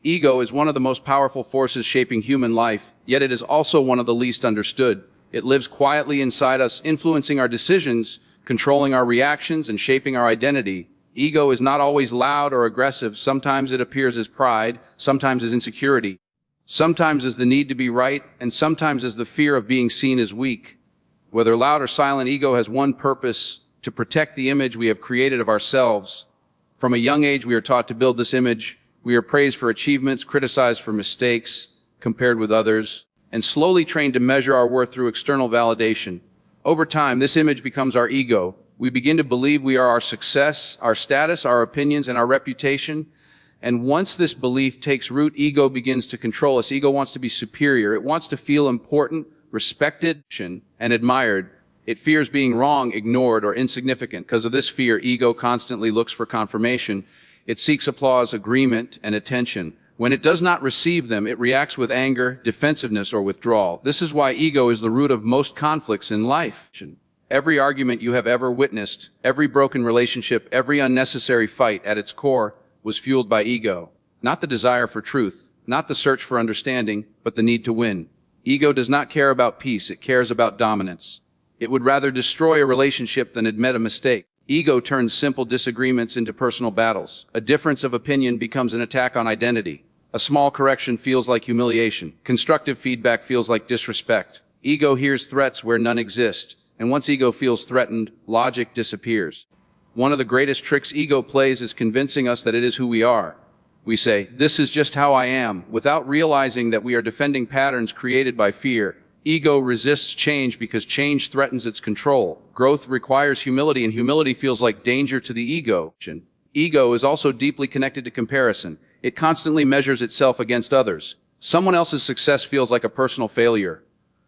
Ego is one of the most powerful forces shaping human life, yet it is also one of the least understood. It lives quietly inside us, influencing our decisions, controlling our reactions, and shaping our identity. Ego is not always loud or aggressive. Sometimes it appears as pride, sometimes as insecurity, sometimes as the need to be right, and sometimes as the fear of being seen as weak. Whether loud or silent, ego has one purpose: to protect the image we have created of ourselves. From a young age, we are taught to build this image. We are praised for achievements, criticized for mistakes, compared with others, and slowly trained to measure our worth through external validation. Over time, this image becomes our ego. We begin to believe we are our success, our status, our opinions, and our reputation. And once this belief takes root, ego begins to control us. Ego wants to be superior. It wants to feel important, respected, and admired. It fears being wrong, ignored, or insignificant. Because of this fear, ego constantly looks for confirmation. It seeks applause, agreement, and attention. When it does not receive them, it reacts with anger, defensiveness, or withdrawal. This is why ego is the root of most conflicts in life. Every argument you have ever witnessed, every broken relationship, every unnecessary fight at its core was fueled by ego. Not the desire for truth, not the search for understanding, but the need to win. Ego does not care about peace, it cares about dominance. It would rather destroy a relationship than admit a mistake. Ego turns simple disagreements into personal battles. A difference of opinion becomes an attack on identity. A small correction feels like humiliation. Constructive feedback feels like disrespect. Ego hears threats where none exist. And once ego feels threatened, logic disappears. One of the greatest tricks ego plays is convincing us that it is who we are. We say, "This is just how I am," without realizing that we are defending patterns created by fear. Ego resists change because change threatens its control. Growth requires humility, and humility feels like danger to the ego. Ego is also deeply connected to comparison. It constantly measures itself against others. Someone else's success feels like a personal failure.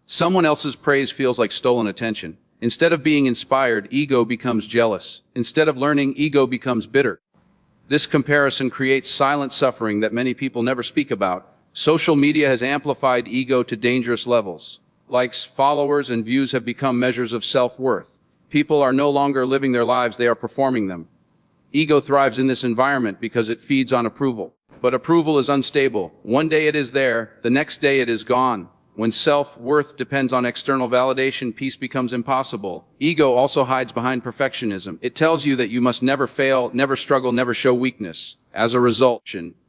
Someone else's praise feels like stolen attention. Instead of being inspired, ego becomes jealous. Instead of learning, ego becomes bitter. This comparison creates silent suffering that many people never speak about. Social media has amplified ego to dangerous levels. Likes, followers, and views have become measures of self-worth. People are no longer living their lives, they are performing them. Ego thrives in this environment because it feeds on approval. But approval is unstable. One day it is there, the next day it is gone. When self-worth depends on external validation, peace becomes impossible. Ego also hides behind perfectionism. It tells you that you must never fail, never struggle, never show weakness. As a result,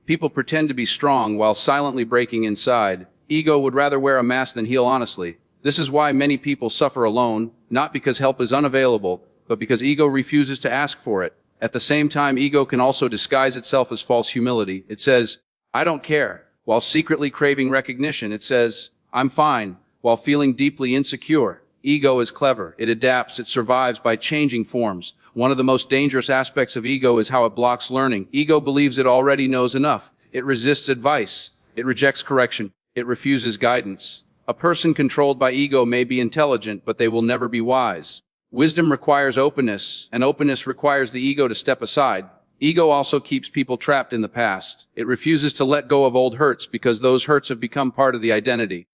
people pretend to be strong while silently breaking inside. Ego would rather wear a mask than heal honestly. This is why many people suffer alone, not because help is unavailable, but because ego refuses to ask for it. At the same time, ego can also disguise itself as false humility. It says, "I don't care," while secretly craving recognition. It says, "I'm fine," while feeling deeply insecure. Ego is clever. It adapts. It survives by changing forms. One of the most dangerous aspects of ego is how it blocks learning. Ego believes it already knows enough. It resists advice. It rejects correction. It refuses guidance. A person controlled by ego may be intelligent, but they will never be wise. Wisdom requires openness, and openness requires the ego to step aside. Ego also keeps people trapped in the past. It refuses to let go of old hurts because those hurts have become part of the identity.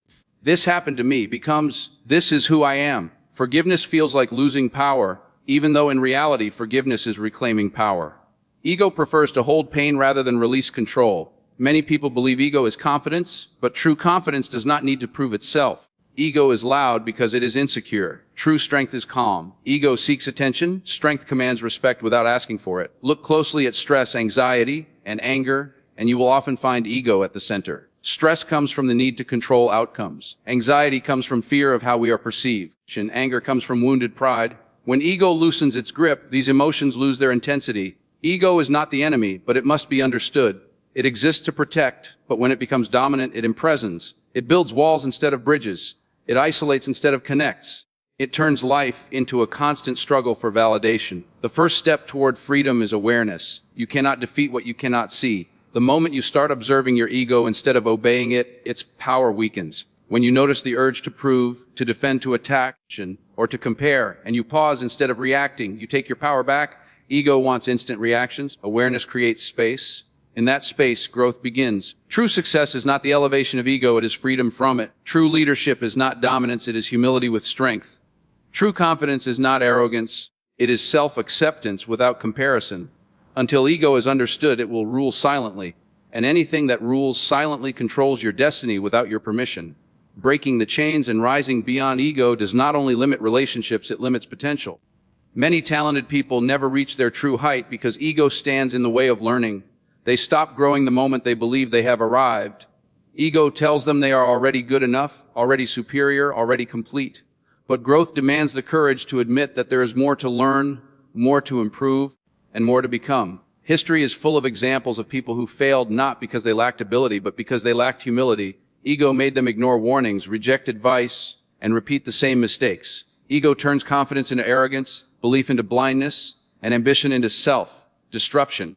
"This happened to me" becomes, "This is who I am." Forgiveness feels like losing power, even though in reality forgiveness is reclaiming power. Ego prefers to hold pain rather than release control. Many people believe ego is confidence, but true confidence does not need to prove itself. Ego is loud because it is insecure. True strength is calm. Ego seeks attention. Strength commands respect without asking for it. Look closely at stress, anxiety, and anger, and you will often find ego at the center. Stress comes from the need to control outcomes. Anxiety comes from fear of how we are perceived. And anger comes from wounded pride. When ego loosens its grip, these emotions lose their intensity. Ego is not the enemy, but it must be understood. It exists to protect, but when it becomes dominant, it imprisons. It builds walls instead of bridges. It isolates instead of connects. It turns life into a constant struggle for validation. The first step toward freedom is awareness. You cannot defeat what you cannot see. The moment you start observing your ego instead of obeying it, its power weakens. When you notice the urge to prove, to defend, to attack, or to compare, and you pause instead of reacting, you take your power back. Ego wants instant reactions. Awareness creates space. In that space, growth begins. True success is not the elevation of ego, it is freedom from it. True leadership is not dominance, it is humility with strength. True confidence is not arrogance, it is self-acceptance without comparison. Until ego is understood, it will rule silently. And anything that rules silently controls your destiny without your permission. Breaking the chains and rising beyond ego does not only limit relationships, it limits potential. Many talented people never reach their true height because ego stands in the way of learning. They stop growing the moment they believe they have arrived. Ego tells them they are already good enough, already superior, already complete. But growth demands the courage to admit that there is more to learn, more to improve, and more to become. History is full of examples of people who failed not because they lacked ability, but because they lacked humility. Ego made them ignore warnings, reject advice, and repeat the same mistakes. Ego turns confidence into arrogance, belief into blindness, and ambition into self-destruction.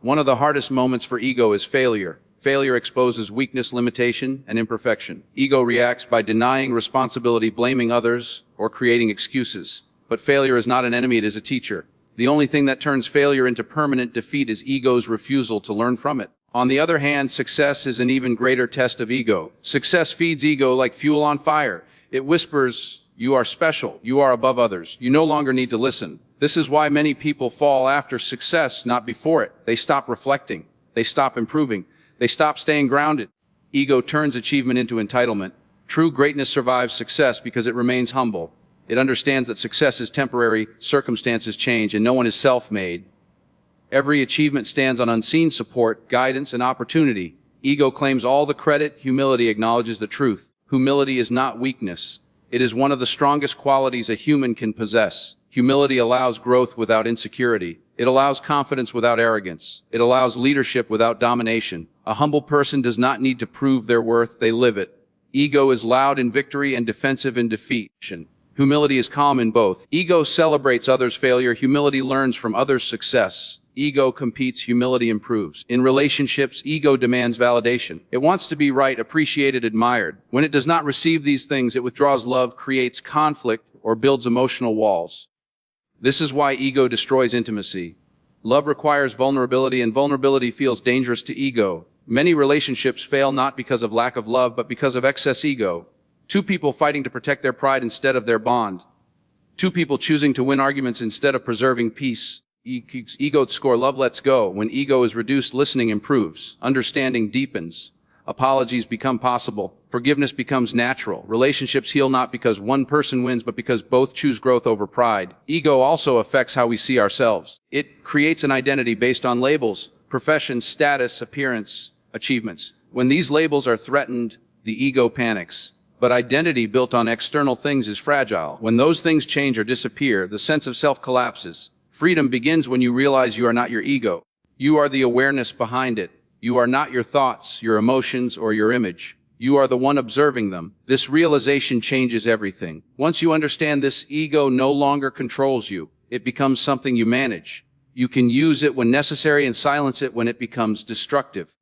One of the hardest moments for ego is failure. Failure exposes weakness, limitation, and imperfection. Ego reacts by denying responsibility, blaming others, or creating excuses. But failure is not an enemy, it is a teacher. The only thing that turns failure into permanent defeat is ego's refusal to learn from it. On the other hand, success is an even greater test of ego. Success feeds ego like fuel on fire. It whispers, "You are special. You are above others. You no longer need to listen." This is why many people fall after success, not before it. They stop reflecting. They stop improving. They stop staying grounded. Ego turns achievement into entitlement. True greatness survives success because it remains humble. It understands that success is temporary, circumstances change, and no one is self-made. Every achievement stands on unseen support, guidance, and opportunity. Ego claims all the credit. Humility acknowledges the truth. Humility is not weakness. It is one of the strongest qualities a human can possess. Humility allows growth without insecurity. It allows confidence without arrogance. It allows leadership without domination. A humble person does not need to prove their worth, they live it. Ego is loud in victory and defensive in defeat. Humility is calm in both. Ego celebrates others' failure. Humility learns from others' success. Ego competes, humility improves. In relationships, ego demands validation. It wants to be right, appreciated, admired. When it does not receive these things, it withdraws love, creates conflict, or builds emotional walls. This is why ego destroys intimacy. Love requires vulnerability, and vulnerability feels dangerous to ego. Many relationships fail not because of lack of love, but because of excess ego. Two people fighting to protect their pride instead of their bond. Two people choosing to win arguments instead of preserving peace. Ego score, love lets go. When ego is reduced, listening improves. Understanding deepens. Apologies become possible. Forgiveness becomes natural. Relationships heal not because one person wins, but because both choose growth over pride. Ego also affects how we see ourselves. It creates an identity based on labels, profession, status, appearance, achievements. When these labels are threatened, the ego panics. But identity built on external things is fragile. When those things change or disappear, the sense of self collapses. Freedom begins when you realize you are not your ego. You are the awareness behind it. You are not your thoughts, your emotions, or your image. You are the one observing them. This realization changes everything. Once you understand this, ego no longer controls you. It becomes something you manage. You can use it when necessary and silence it when it becomes destructive.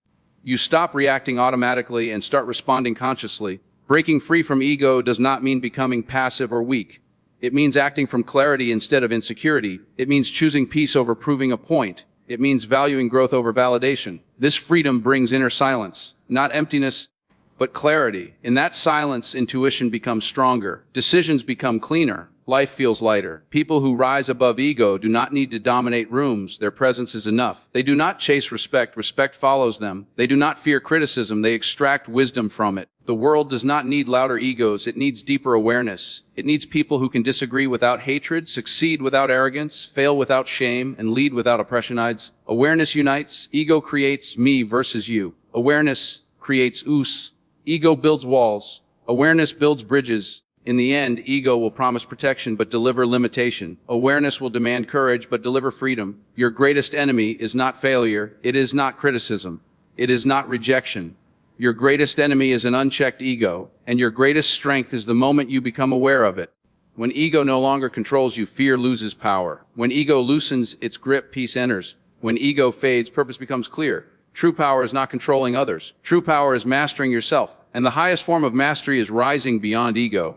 You stop reacting automatically and start responding consciously. Breaking free from ego does not mean becoming passive or weak. It means acting from clarity instead of insecurity. It means choosing peace over proving a point. It means valuing growth over validation. This freedom brings inner silence, not emptiness, but clarity. In that silence, intuition becomes stronger. Decisions become cleaner. Life feels lighter. People who rise above ego do not need to dominate rooms. Their presence is enough. They do not chase respect. Respect follows them. They do not fear criticism. They extract wisdom from it. The world does not need louder egos. It needs deeper awareness. It needs people who can disagree without hatred, succeed without arrogance, fail without shame, and lead without oppression. Awareness unites. Ego creates me versus you. Awareness creates us. Ego builds walls. Awareness builds bridges. In the end, ego will promise protection but deliver limitation. Awareness will demand courage but deliver freedom. Your greatest enemy is not failure. It is not criticism. It is not rejection. Your greatest enemy is an unchecked ego, and your greatest strength is the moment you become aware of it. When ego no longer controls you, fear loses power. When ego loosens its grip, peace enters. When ego fades, purpose becomes clear. True power is not controlling others. True power is mastering yourself. And the highest form of mastery is rising beyond ego.